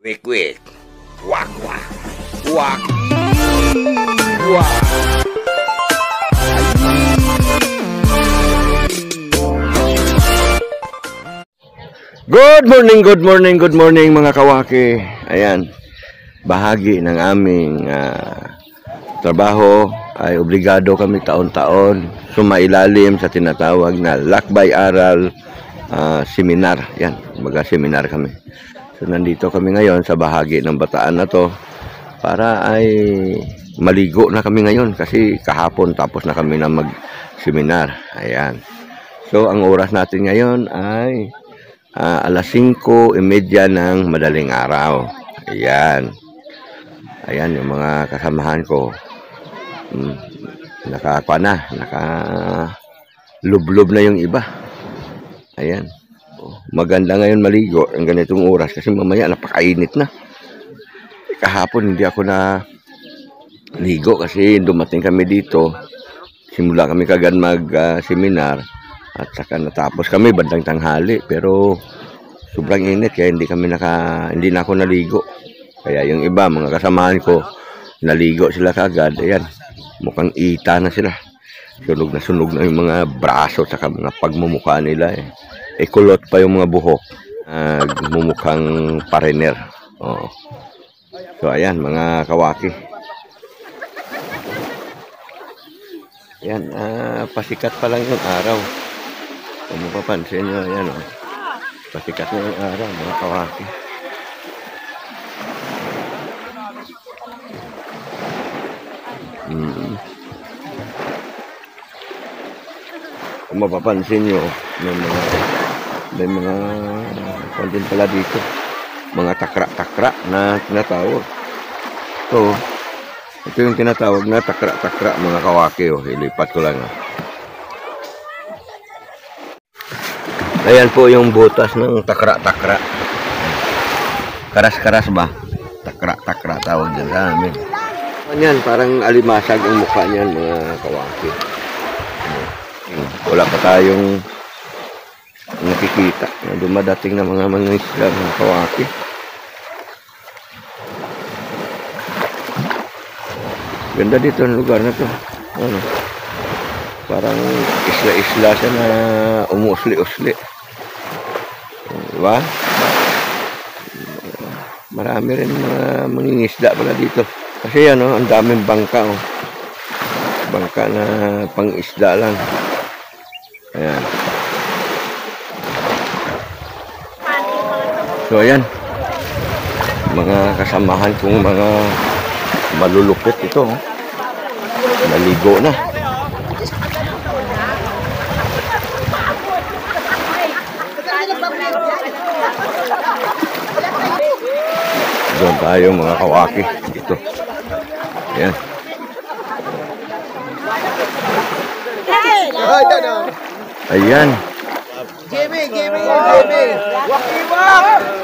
Wik wik, wak wak, wak wak. Good morning mga kawaki. Ayan, bahagi ng aming trabaho ay obligado kami taon-taon sumailalim sa tinatawag na lakbay aral seminar. Yan, seminar kami. So nandito kami ngayon sa bahagi ng Bataan na to para ay maligo na kami ngayon kasi kahapon tapos na kami na mag-seminar. Ayan. So ang oras natin ngayon ay alas 5:30 ng madaling araw. Ayan. Ayan yung mga kasamahan ko. Naka-lublob na yung iba. Ayan. Maganda ngayon maligo ang ganitong oras kasi mamaya napakainit na. Kahapon hindi ako na ligo kasi dumating kami dito. Simula kami kagad mag-seminar at saka natapos kami bandang tanghali pero sobrang init kaya hindi na ako naligo. Kaya yung iba mga kasamahan ko naligo sila kagad. Ayan, mukhang ita na sila. Sunog na yung mga braso at mga pagmumukha nila eh. Kulot pa yung mga buhok. Mumukhang pariner. Oh. So ayan mga kawaki. Ayan, pasikat pa lang yung araw. Kung mapapansin nyo, ayan oh. Pasikat na yung araw mga kawaki. Kung mapapansin nyo, may mga content pala dito. Mga takra-takra na tinatawag. Ito yung tinatawag na takra-takra mga kawaki. Oh. Ilipat ko lang. Oh. Ayan po yung butas ng takra-takra. Karas-karas ba? Takra-takra tawag dyan sa amin. Ayan, parang alimasag ang mukha niyan mga kawaki. Wala pa tayong nakikita na dumadating na mga isla ng kawaki. Ganda dito ang lugar na to. Ano? Parang isla-isla siya na umusli-usli. Diba? Marami rin mga mangingisda pala dito. Kasi ano, ang daming bangka. Oh. Bangka na pang-isda lang. Ayan. So ayan, mga kasamahan kong mga malulupit ito, naligo na. Doon tayo mga kawaki dito. Ayan. Ayan. Jimmy.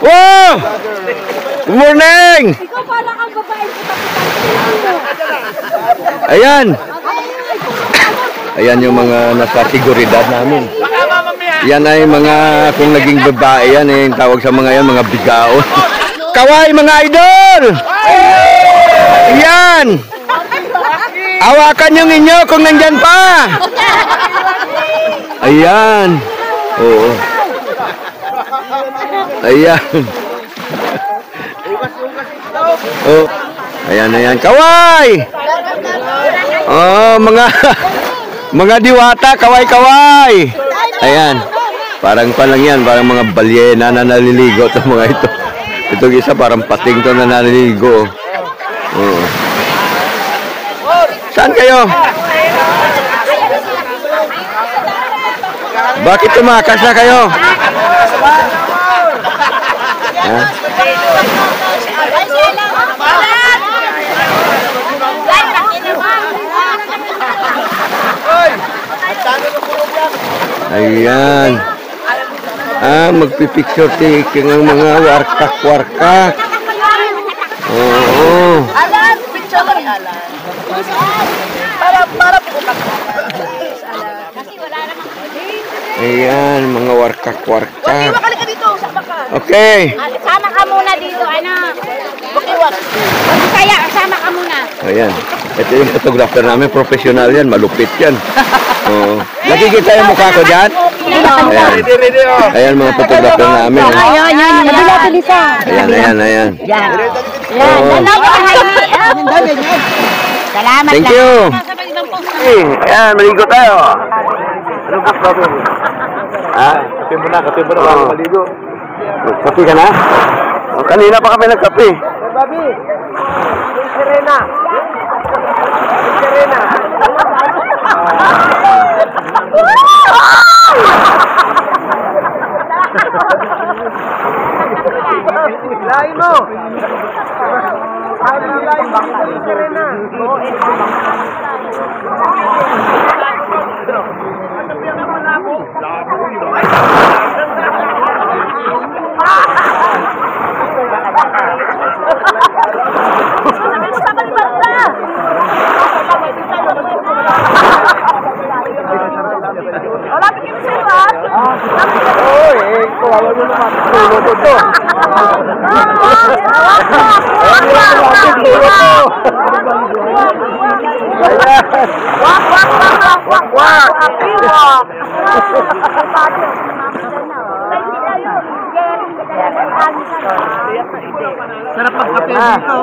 Wow! Good morning! Ikaw pala ang babae ko. Ayan. Ayan yung mga nasa seguridad namin. Yan ay mga, kung naging babae yan eh, tawag sa mga yan, mga bigaon. Kaway mga idol! Ayan! Hawakan yung inyo kung nandyan pa! Ayan! Oo. Ayan. Oh. Ayan. Kaway! Oh, mga diwata, kaway. Ayan. Parang palang yan, parang mga balyena na naliligo to mga ito. Itong isa parang pating to na naliligo. Oh. Saan kayo? Bakit tumakas na kayo? Ha? Ayan. Magpipicture taking ang mga warkak. Oo. Picture lang alam. Para po. Ayan, mga warkak-warkak. Bakit ka dito? Sama ka. Okay. Sama ka muna dito, ano? Kaya, kasama ka muna. Ayan. Ito yung photographer namin. Professional yan. Malupit yan. Oo. Nakikita yung mukha ko dyan? Ayan. Ayan mga photographer namin. Ayan. Ayan. Yan. Oo. Salamat Thank you. Ayan, maligo tayo. Ano gusto mo? Ha? Kape mo na bago maligo. Kape ka na? O, kanina pa kami nagkape. Babi. Serena. Lain mo. Serena. Sarap magkape dito.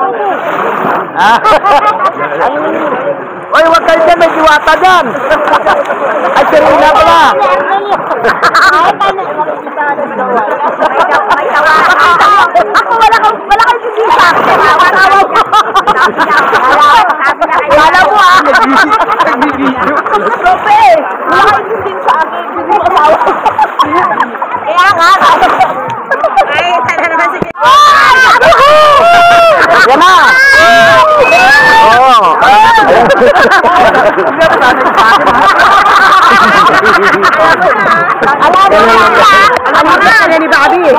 Oy, wag kayo dyan, may diwata dyan. Ay, Serena pala. Ako wala kang sisisa. Wala mo ah. Profe, wala kang sisisa sa akin. Hindi mo asawa. Kaya nga. Ay, sana naman sige. Yan na. Oo.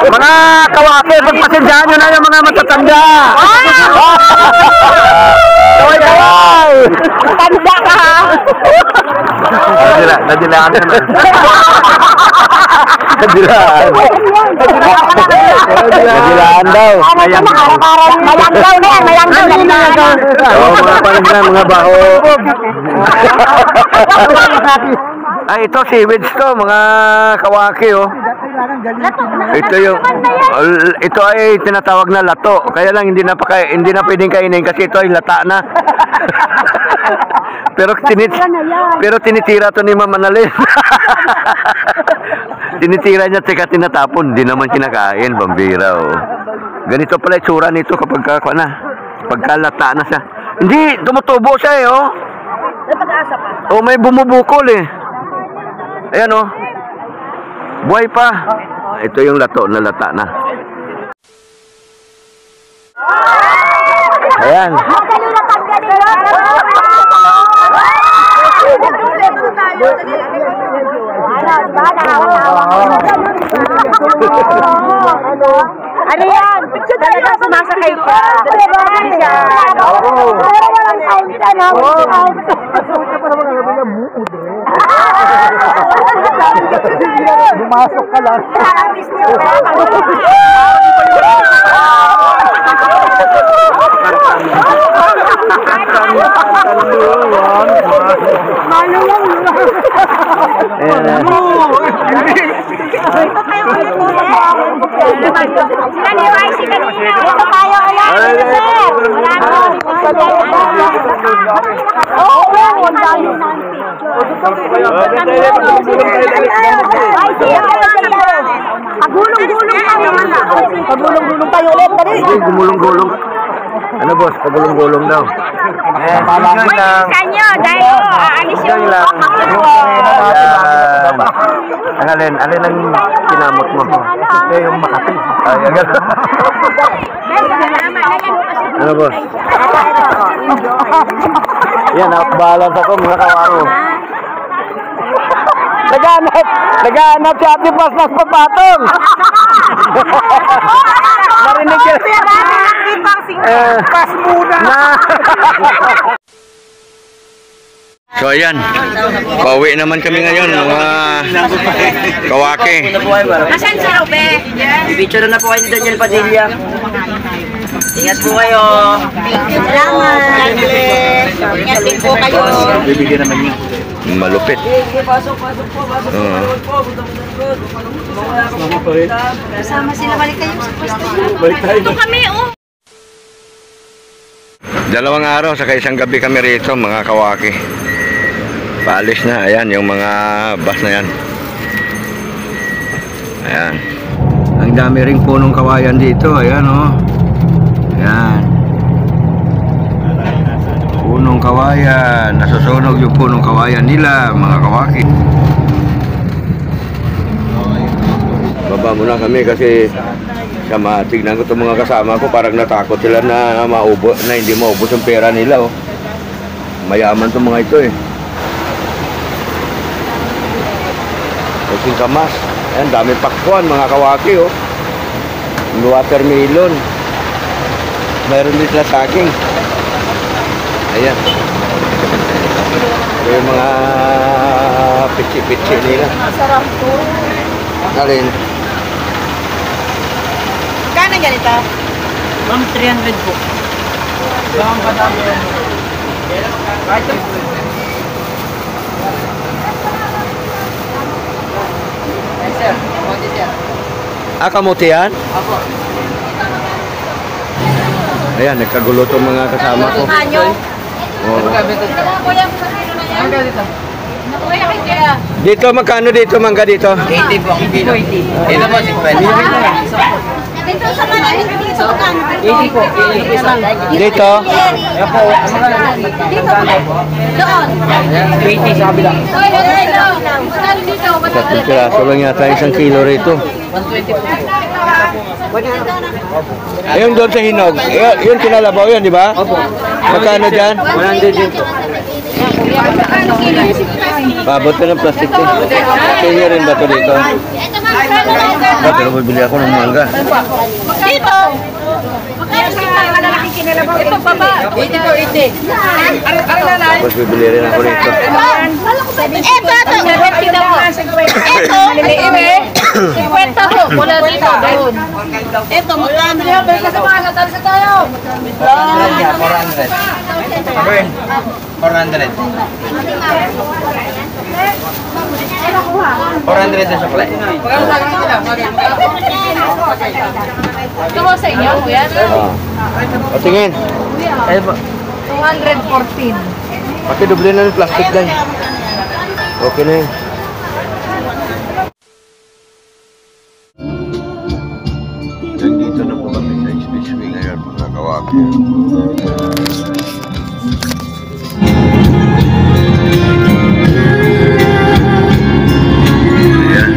Mga kawake, pagpasensyahan nyo na yung mga matatanda. Kaway! Tanda ka ha. Nadilaan naman. Nadilaan daw. Mayanggaw na yan, mayanggaw. Oo, mga panagna, mga baho. Ay, ito seaweeds to, mga kawaki, oh. Ito ay tinatawag na lato. Kaya lang hindi na pwedeng kainin kasi ito ay lata na. pero tinitira to ni Mama Nalin. Tinitira niya teka tinatapon, hindi naman kinakain, bambira, oh. Ganito pala itsura nito kapag pagkalata na siya. Hindi, tumutubo siya eh, oh. May pag-asa pa. Oh, may bumubukol eh. Ayan oh. Buhay pa. Ito yung lato na lata na. Ayan. Ano yan? Talaga sumasakay pa. Bumasok ka lang. Pagulong-gulong tayo ulit. Gumulong-gulong. Ano boss? Pagulong-gulong daw. Kanyo, dahil aalis yung Alin ang kinamot mo? Ito yung Makati. Ay, agad. Ano boss? Yan, out-balance ako mga kawaro. Naghanap si Ate Pas ng papatong. Narinig ka. Pas muna. So ayan, pauwi naman kami ngayon mga kawake. Asan si Robe? Picture na po kayo ni Daniel Padilla. Ingat po kayo. Salamat. Ingat din po kayo. Bibigyan naman niya. Malupit. Kasama sila, balik kayo sa pwesto. Balik tayo. Ito kami, oh. Dalawang araw saka isang gabi kami rito mga kawaki. Paalis na, ayan yung mga bus na yan. Ayan. Ang dami ring punong kawayan dito, ayan oh. Ayan. Punong kawayan, nasusunog yung punong kawayan nila mga kawaki. Baba muna kami kasi tignan ko itong mga kasama ko, parang natakot sila na hindi maubos yung pera nila oh. Mayaman itong mga ito eh. Kasing kamas. Ayan, dami pakwan mga kawaki oh. Watermelon. Mayroon din sila saging. Ayan. Ito yung mga pitsi-pitsi nila. Masarap po. Alin? Kano ganito? Ma'am, 300 po. Bawang padami yan. Kahit sir. Kamuti sir. Ah, kamuti yan? Apo. Ayan, nagkagulo itong mga kasama ko. Anyo. Oo. Kuya, Ang dito. Kuya, kaya. Dito, magkano dito, mangga dito? 80 po ang kilo. 80. Ito po, 50. Dito sa Manila, dito sa Kano. 80 po. 80 lang. Dito? Ayan po. Dito po. Doon. 20 sa kabila. Magkano dito? Tatlong piraso lang yata, 1 kilo rito. 120 po. Ayun doon sa hinog, yun kinalabaw yan, di ba? Opo. Magkano dyan? 100 din po. Pabot ka ng plastic eh. Kaya rin ba ito dito? Pero bibili ako ng mangga. Dito. Magkano dito? Ito pa ba? 80 po, 80. Tapos bibili rin ako nito. Ito. Ito. 50 po. Wala dito. Doon. Ito, magkano? Kasi mga natalsa tayo. 400. Burn. 400. 400 sa sukle. Magkano sa akin sila? Ito mo sa inyo, kuya? O tingin, Ayun po. 214. pati doble na ng plastic lang. Okay na yun. Nandito na po kami sa expressway ngayon mga kawaki. Ayan.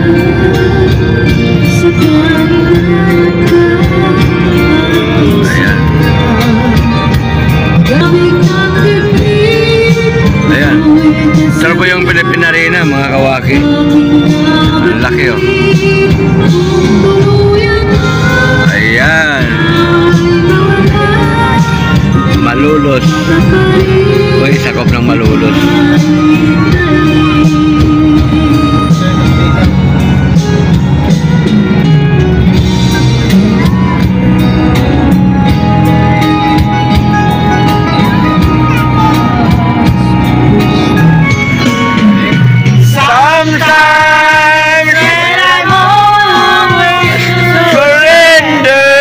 Ayan. Ayan. Sarap po yung Philippine Arena mga kawaki. Ang laki oh. Ayan. Malulos. Uy, sakop ng Malulos. Sometimes I'm always surrender.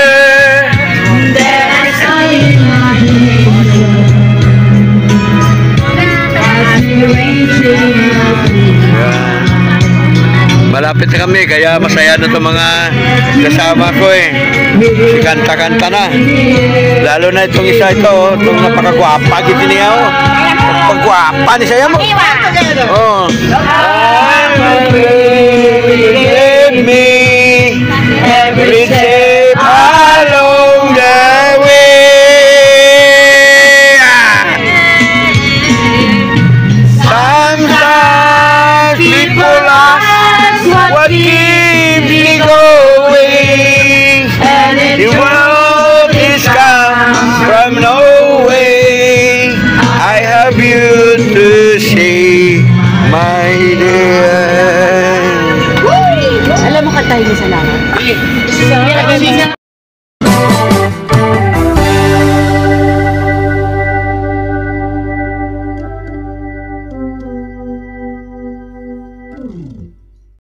Malapit na kami, kaya masaya na itong mga kasama ko eh. Kanta-kanta na. Lalo na itong isa ito, itong napakagwapa. Gito niya oh. Pagwapa ni saya mo. Oh. Let me